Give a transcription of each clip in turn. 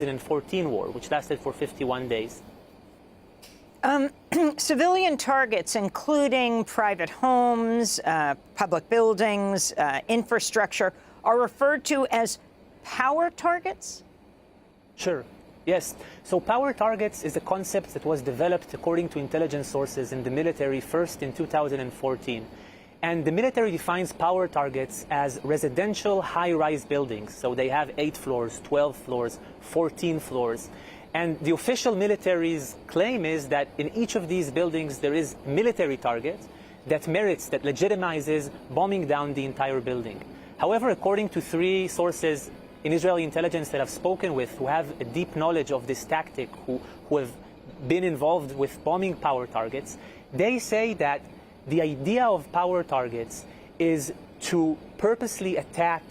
2014 war, which lasted for 51 days. Civilian targets, including private homes, public buildings, infrastructure, are referred to as power targets? Sure. Yes. So power targets is a concept that was developed according to intelligence sources in the military first in 2014. And the military defines power targets as residential high-rise buildings. So they have 8 floors, 12 floors, 14 floors. And the official military's claim is that in each of these buildings there is military target that merits, that legitimizes bombing down the entire building. However, according to 3 sources in Israeli intelligence that I've spoken with who have a deep knowledge of this tactic, who have been involved with bombing power targets, they say that the idea of power targets is to purposely attack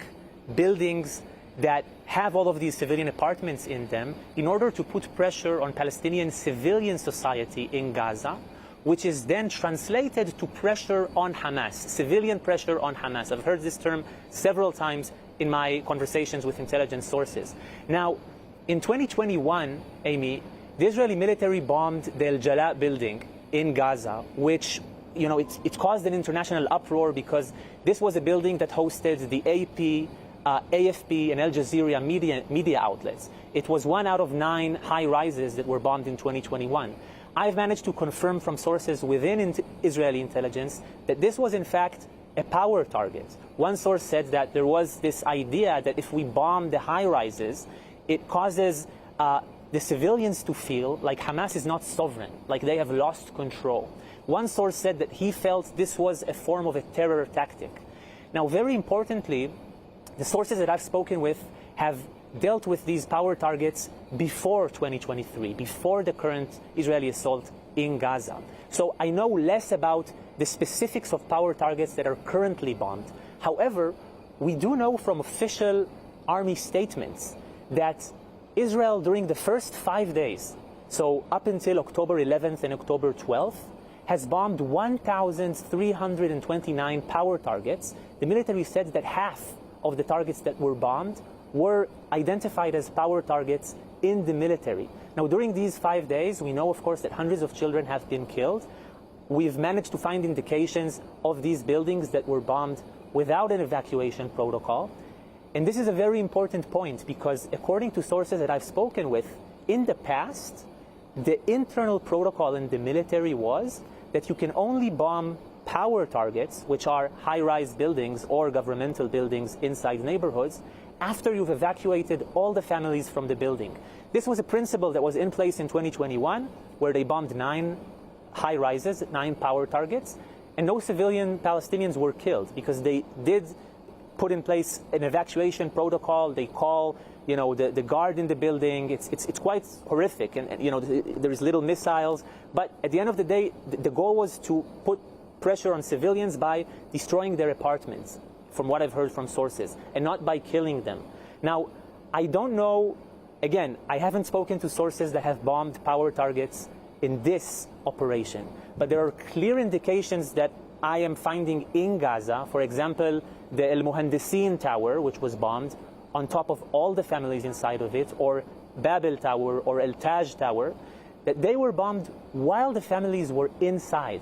buildings that have all of these civilian apartments in them in order to put pressure on Palestinian civilian society in Gaza, which is then translated to pressure on Hamas, civilian pressure on Hamas. I've heard this term several times in my conversations with intelligence sources. Now, in 2021, Amy, the Israeli military bombed the El Jala building in Gaza, which it caused an international uproar because this was a building that hosted the AP, AFP, and Al Jazeera media outlets. It was 1 out of 9 high-rises that were bombed in 2021. I've managed to confirm from sources within Israeli intelligence that this was in fact a power target. One source said that there was this idea that if we bomb the high-rises, it causes the civilians to feel like Hamas is not sovereign, like they have lost control. One source said that he felt this was a form of a terror tactic. Now, very importantly, the sources that I've spoken with have dealt with these power targets before 2023, before the current Israeli assault in Gaza. So I know less about the specifics of power targets that are currently bombed. However, we do know from official army statements that Israel, during the first 5 days, so up until October 11th and October 12th, has bombed 1,329 power targets. The military said that half of the targets that were bombed were identified as power targets in the military. Now, during these 5 days, we know, of course, that hundreds of children have been killed. We've managed to find indications of these buildings that were bombed without an evacuation protocol. And this is a very important point because according to sources that I've spoken with, in the past, the internal protocol in the military was that you can only bomb power targets, which are high-rise buildings or governmental buildings inside neighborhoods, after you've evacuated all the families from the building. This was a principle that was in place in 2021, where they bombed 9 high-rises, 9 power targets, and no civilian Palestinians were killed because they did put in place an evacuation protocol. They call the guard in the building. It's quite horrific, and there's little missiles. But at the end of the day, the goal was to put pressure on civilians by destroying their apartments, from what I've heard from sources, and not by killing them. Now, I don't know, again, I haven't spoken to sources that have bombed power targets in this operation, but there are clear indications that I am finding in Gaza. For example, the El Muhandisin Tower, which was bombed on top of all the families inside of it, or Babel Tower or El Taj Tower, that they were bombed while the families were inside.